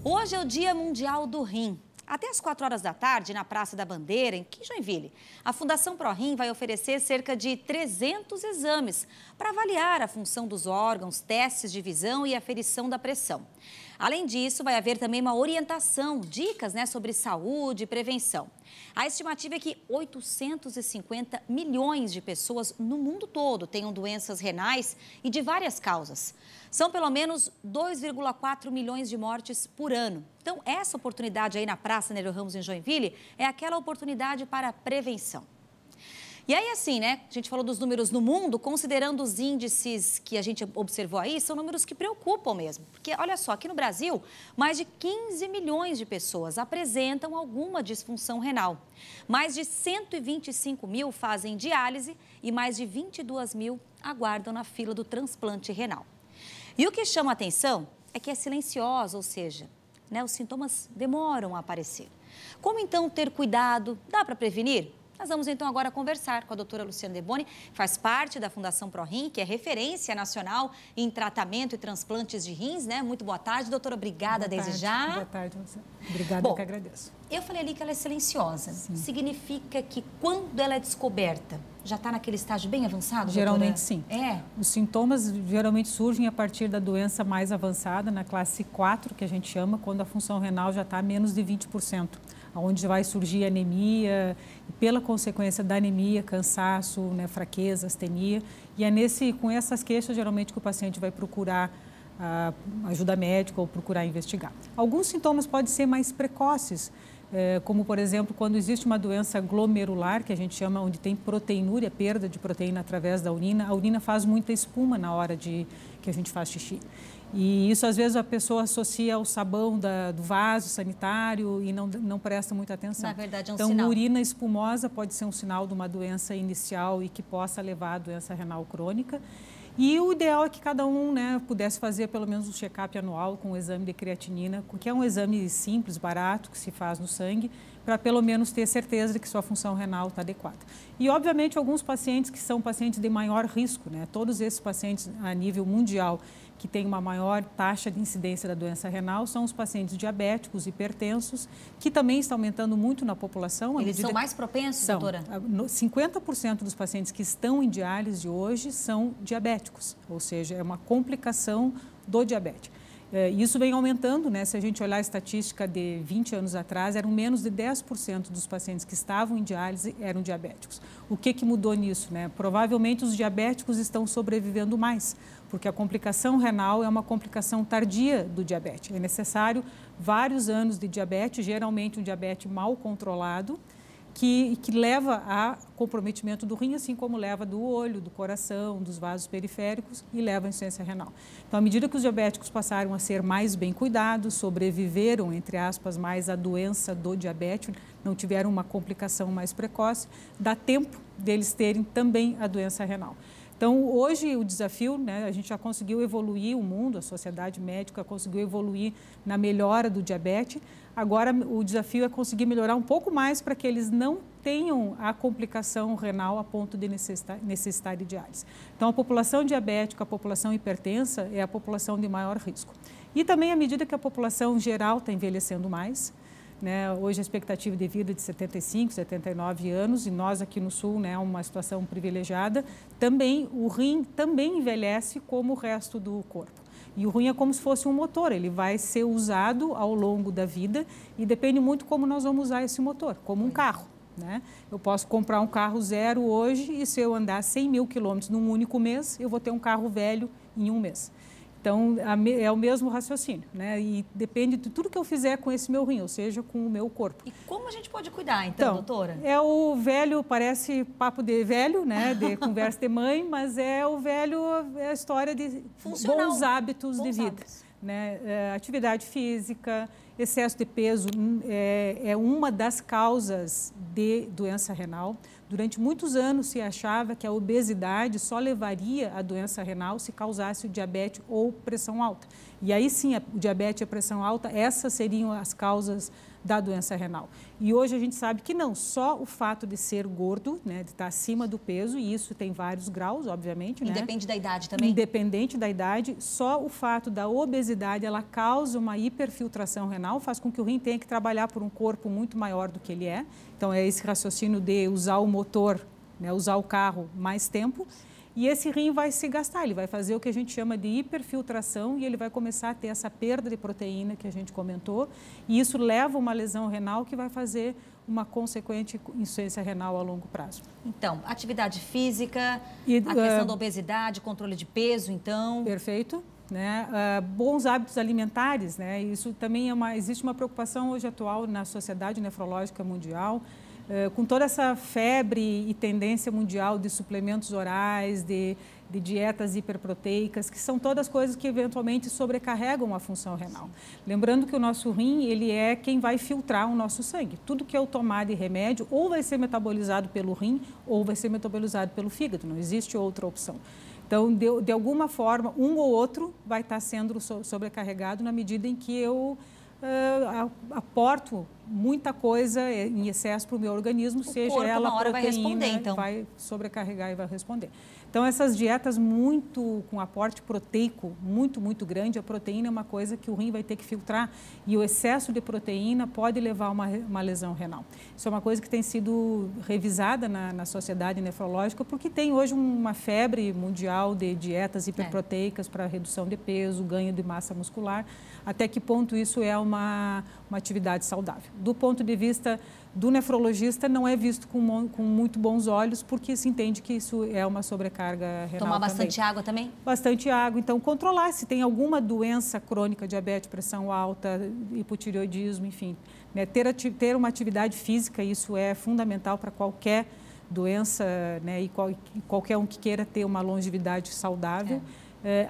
Hoje é o Dia Mundial do Rim. Até às 4 horas da tarde, na Praça da Bandeira, em Joinville, a Fundação ProRim vai oferecer cerca de 300 exames para avaliar a função dos órgãos, testes de visão e aferição da pressão. Além disso, vai haver também uma orientação, dicas sobre saúde e prevenção. A estimativa é que 850 milhões de pessoas no mundo todo tenham doenças renais e de várias causas. São pelo menos 2,4 milhões de mortes por ano. Então, essa oportunidade aí na Praça Nélio Ramos, em Joinville, é aquela oportunidade para a prevenção. E aí, assim, a gente falou dos números no mundo, considerando os índices que a gente observou aí, são números que preocupam mesmo. Porque, olha só, aqui no Brasil, mais de 15 milhões de pessoas apresentam alguma disfunção renal. Mais de 125 mil fazem diálise e mais de 22 mil aguardam na fila do transplante renal. E o que chama a atenção é que é silenciosa, ou seja, os sintomas demoram a aparecer. Como então ter cuidado? Dá para prevenir? Nós vamos então agora conversar com a doutora Luciana Deboni, que faz parte da Fundação ProRim, que é referência nacional em tratamento e transplantes de rins, Muito boa tarde, doutora, obrigada desde já. Boa tarde, você. Obrigada, eu que agradeço. Eu falei ali que ela é silenciosa. Sim. Significa que quando ela é descoberta, já está naquele estágio bem avançado, Geralmente, doutora? sim. É? Os sintomas geralmente surgem a partir da doença mais avançada, na classe 4, que a gente chama, quando a função renal já está a menos de 20%. Onde vai surgir anemia, e pela consequência da anemia, cansaço, fraqueza, astenia. E é com essas queixas, geralmente, que o paciente vai procurar ajuda médica ou procurar investigar. Alguns sintomas podem ser mais precoces, como, por exemplo, quando existe uma doença glomerular, que a gente chama, onde tem proteinúria, perda de proteína através da urina. A urina faz muita espuma na hora que a gente faz xixi. E isso, às vezes, a pessoa associa ao sabão do vaso sanitário e não presta muita atenção. Na verdade, é um então, sinal. urina espumosa pode ser um sinal de uma doença inicial e que possa levar à doença renal crônica. E o ideal é que cada um pudesse fazer pelo menos um check-up anual com o exame de creatinina, que é um exame simples, barato, que se faz no sangue, para pelo menos ter certeza de que sua função renal está adequada. E, obviamente, alguns pacientes que são pacientes de maior risco, todos esses pacientes a nível mundial que têm uma maior taxa de incidência da doença renal são os pacientes diabéticos, hipertensos, que também está aumentando muito na população. Eles são mais propensos, doutora? 50% dos pacientes que estão em diálise hoje são diabéticos, ou seja, é uma complicação do diabetes. Isso vem aumentando, se a gente olhar a estatística de 20 anos atrás, eram menos de 10% dos pacientes que estavam em diálise eram diabéticos. O que mudou nisso? Provavelmente os diabéticos estão sobrevivendo mais, porque a complicação renal é uma complicação tardia do diabetes. É necessário vários anos de diabetes, geralmente um diabetes mal controlado, que leva a comprometimento do rim, assim como leva do olho, do coração, dos vasos periféricos e leva à insuficiência renal. Então, à medida que os diabéticos passaram a ser mais bem cuidados, sobreviveram, entre aspas, mais à doença do diabetes, não tiveram uma complicação mais precoce, dá tempo deles terem também a doença renal. Então, hoje o desafio, a gente já conseguiu evoluir o mundo, a sociedade médica conseguiu evoluir na melhora do diabetes. Agora, o desafio é conseguir melhorar um pouco mais para que eles não tenham a complicação renal a ponto de necessitar de diálise. Então, a população diabética, a população hipertensa é a população de maior risco. E também, à medida que a população geral está envelhecendo mais, hoje a expectativa de vida é de 75, 79 anos e nós aqui no Sul, uma situação privilegiada, também o rim também envelhece como o resto do corpo. E o rim é como se fosse um motor, ele vai ser usado ao longo da vida e depende muito como nós vamos usar esse motor, como um carro. Eu posso comprar um carro zero hoje e se eu andar 100 mil quilômetros num único mês, eu vou ter um carro velho em um mês. Então, é o mesmo raciocínio, E depende de tudo que eu fizer com esse meu rim, ou seja, com o meu corpo. E como a gente pode cuidar, então, doutora? É o velho, parece papo de velho, de conversa de mãe, mas é o velho, é a história de bons hábitos de vida. Atividade física, excesso de peso é uma das causas de doença renal. Durante muitos anos se achava que a obesidade só levaria à doença renal se causasse o diabetes ou pressão alta. E aí sim, o diabetes e a pressão alta, essas seriam as causas da doença renal. E hoje a gente sabe que não, só o fato de ser gordo, né, de estar acima do peso, e isso tem vários graus, obviamente. Independe da idade também? Independente da idade, só o fato da obesidade, ela causa uma hiperfiltração renal, faz com que o rim tenha que trabalhar por um corpo muito maior do que ele é. Então é esse raciocínio de usar o motor, né, usar o carro mais tempo. E esse rim vai se gastar, ele vai fazer o que a gente chama de hiperfiltração e ele vai começar a ter essa perda de proteína que a gente comentou. E isso leva a uma lesão renal que vai fazer uma consequente insuficiência renal a longo prazo. Então, atividade física, a questão da obesidade, controle de peso, então... Perfeito. Né? Bons hábitos alimentares, né? Isso também existe uma preocupação hoje atual na Sociedade Nefrológica Mundial, com toda essa febre e tendência mundial de suplementos orais, de dietas hiperproteicas, que são todas coisas que eventualmente sobrecarregam a função renal. Lembrando que o nosso rim, ele é quem vai filtrar o nosso sangue. Tudo que eu tomar de remédio ou vai ser metabolizado pelo rim ou vai ser metabolizado pelo fígado, não existe outra opção. Então, de alguma forma, um ou outro vai estar sendo sobrecarregado na medida em que eu aporto muita coisa em excesso para o meu organismo, seja ela uma hora proteína, vai responder, então. Vai sobrecarregar e vai responder. Então, essas dietas com aporte proteico muito grande, a proteína é uma coisa que o rim vai ter que filtrar e o excesso de proteína pode levar a uma lesão renal. Isso é uma coisa que tem sido revisada na sociedade nefrológica porque tem hoje uma febre mundial de dietas hiperproteicas para redução de peso, ganho de massa muscular. Até que ponto isso é uma atividade saudável? Do ponto de vista do nefrologista, não é visto com muito bons olhos, porque se entende que isso é uma sobrecarga renal. Tomar bastante água também? Bastante água. Então, controlar se tem alguma doença crônica, diabetes, pressão alta, hipotireoidismo, enfim. Né? Ter uma atividade física, isso é fundamental para qualquer doença, né? E qualquer um que queira ter uma longevidade saudável.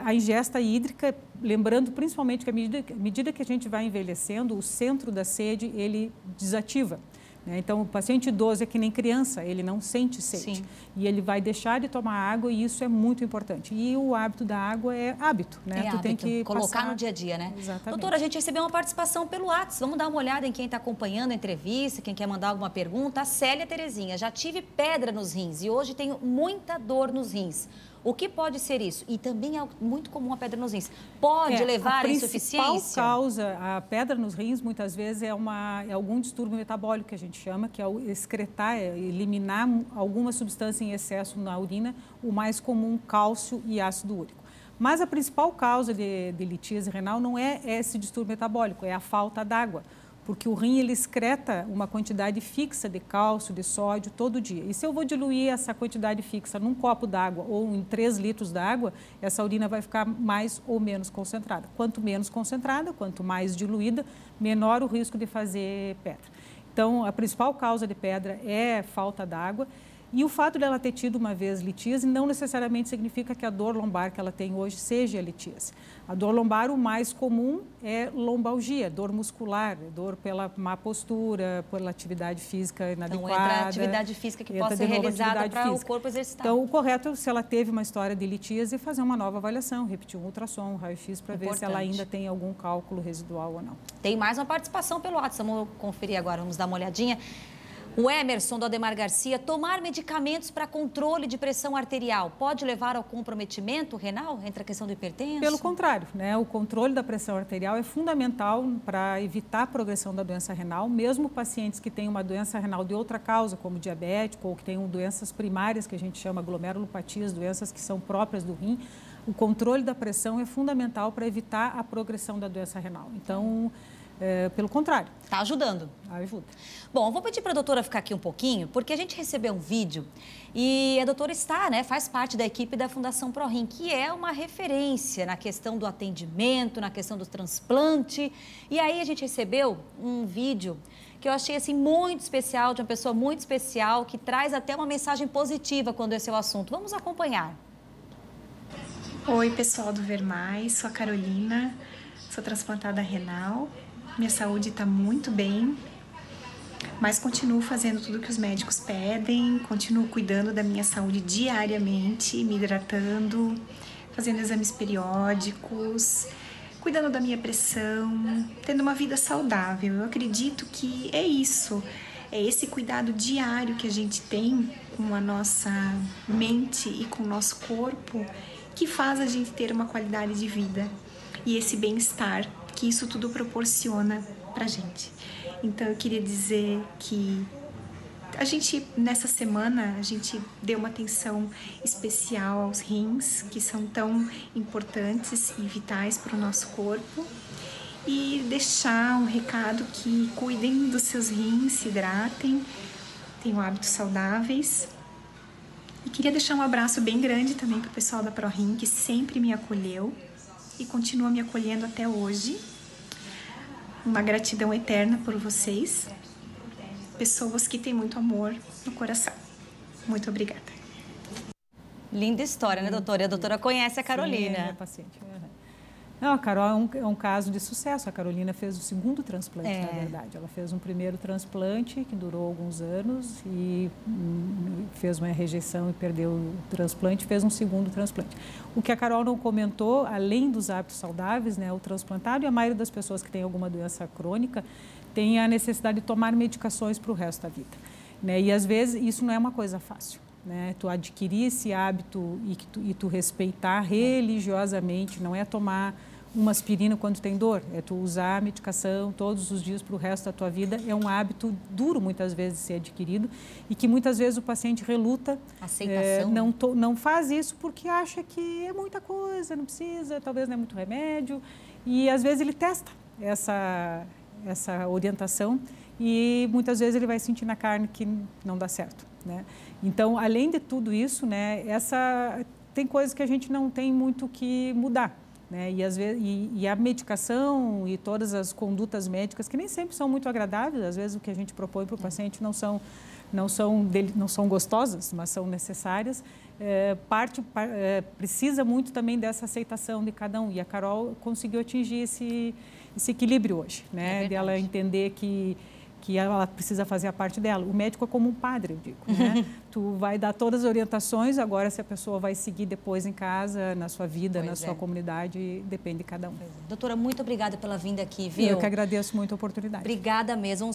A ingesta hídrica, lembrando principalmente que à medida que a gente vai envelhecendo, o centro da sede, ele desativa. Então, o paciente idoso é que nem criança, ele não sente sede. Sim. E ele vai deixar de tomar água e isso é muito importante. E o hábito da água é hábito, né? Tu tem que colocar no dia a dia, né? Exatamente. Doutora, a gente recebeu uma participação pelo WhatsApp. Vamos dar uma olhada em quem está acompanhando a entrevista, quem quer mandar alguma pergunta. A Célia Terezinha, já tive pedra nos rins e hoje tenho muita dor nos rins. O que pode ser isso? E também é muito comum a pedra nos rins. Pode levar à insuficiência? A principal causa, a pedra nos rins, muitas vezes, é algum distúrbio metabólico, que a gente chama, que é o excretar, eliminar alguma substância em excesso na urina, o mais comum, cálcio e ácido úrico. Mas a principal causa de litíase renal não é esse distúrbio metabólico, é a falta d'água. Porque o rim, ele excreta uma quantidade fixa de cálcio, de sódio, todo dia. E se eu vou diluir essa quantidade fixa num copo d'água ou em 3 litros d'água, essa urina vai ficar mais ou menos concentrada. Quanto menos concentrada, quanto mais diluída, menor o risco de fazer pedra. Então, a principal causa de pedra é falta d'água. E o fato dela ter tido uma vez litíase não necessariamente significa que a dor lombar que ela tem hoje seja a litíase. A dor lombar, o mais comum é lombalgia, dor muscular, dor pela má postura, pela atividade física inadequada. Então, entra a atividade física que possa ser realizada para o corpo exercitar. Então, o correto, se ela teve uma história de litíase, é fazer uma nova avaliação, repetir um ultrassom, um raio-x, para ver se ela ainda tem algum cálculo residual ou não. Tem mais uma participação pelo WhatsApp, vamos conferir agora, vamos dar uma olhadinha. O Emerson do Ademar Garcia, tomar medicamentos para controle de pressão arterial pode levar ao comprometimento renal? Entra a questão do hipertenso? Pelo contrário, né? O controle da pressão arterial é fundamental para evitar a progressão da doença renal, mesmo pacientes que têm uma doença renal de outra causa, como diabético, ou que tenham doenças primárias, que a gente chama glomerulopatias, doenças que são próprias do rim. O controle da pressão é fundamental para evitar a progressão da doença renal. Então, pelo contrário. Está ajudando. Ajuda. Bom, eu vou pedir para a doutora ficar aqui um pouquinho, porque a gente recebeu um vídeo e a doutora faz parte da equipe da Fundação ProRim, que é uma referência na questão do atendimento, na questão do transplante. E aí a gente recebeu um vídeo que eu achei assim muito especial, de uma pessoa muito especial, que traz até uma mensagem positiva quando esse é o assunto. Vamos acompanhar. Oi, pessoal do Ver Mais, sou a Carolina, sou transplantada renal. Minha saúde está muito bem. mas continuo fazendo tudo que os médicos pedem, continuo cuidando da minha saúde diariamente, me hidratando, fazendo exames periódicos, cuidando da minha pressão, tendo uma vida saudável. Eu acredito que é isso, é esse cuidado diário que a gente tem com a nossa mente e com o nosso corpo que faz a gente ter uma qualidade de vida e esse bem-estar que isso tudo proporciona pra gente. Então eu queria dizer que a gente, nessa semana, a gente deu uma atenção especial aos rins, que são tão importantes e vitais para o nosso corpo. E deixar um recado que cuidem dos seus rins, se hidratem, tenham hábitos saudáveis. E queria deixar um abraço bem grande também para o pessoal da ProRim, que sempre me acolheu e continua me acolhendo até hoje. Uma gratidão eterna por vocês, pessoas que têm muito amor no coração. Muito obrigada. Linda história, né, doutora? E a doutora conhece a Carolina. Sim, é paciente. Não, a Carol é um caso de sucesso. A Carolina fez o segundo transplante, na verdade. Ela fez um primeiro transplante que durou alguns anos e fez uma rejeição e perdeu o transplante, fez um segundo transplante. O que a Carol não comentou, além dos hábitos saudáveis, né, o transplantado e a maioria das pessoas que têm alguma doença crônica tem a necessidade de tomar medicações para o resto da vida, né? E às vezes isso não é uma coisa fácil, né? Tu adquirir esse hábito e tu respeitar religiosamente, não é tomar uma aspirina quando tem dor, é tu usar a medicação todos os dias para o resto da tua vida. É um hábito duro muitas vezes de ser adquirido e que muitas vezes o paciente reluta. Aceitação. Não faz isso porque acha que é muita coisa, não precisa, talvez não é muito remédio. E às vezes ele testa essa orientação e muitas vezes ele vai sentir na carne que não dá certo, né? Então, além de tudo isso, né, tem coisas que a gente não tem muito que mudar, né? E às vezes a medicação e todas as condutas médicas que nem sempre são muito agradáveis, às vezes o que a gente propõe para o paciente não são gostosas, mas são necessárias. Precisa muito também dessa aceitação de cada um. E a Carol conseguiu atingir esse equilíbrio hoje, né? De ela entender que ela precisa fazer a parte dela. O médico é como um padre, eu digo, né? Tu vai dar todas as orientações, agora se a pessoa vai seguir depois em casa, na sua vida, na sua comunidade, depende de cada um. Doutora, muito obrigada pela vinda aqui, viu? Eu que agradeço muito a oportunidade. Obrigada mesmo.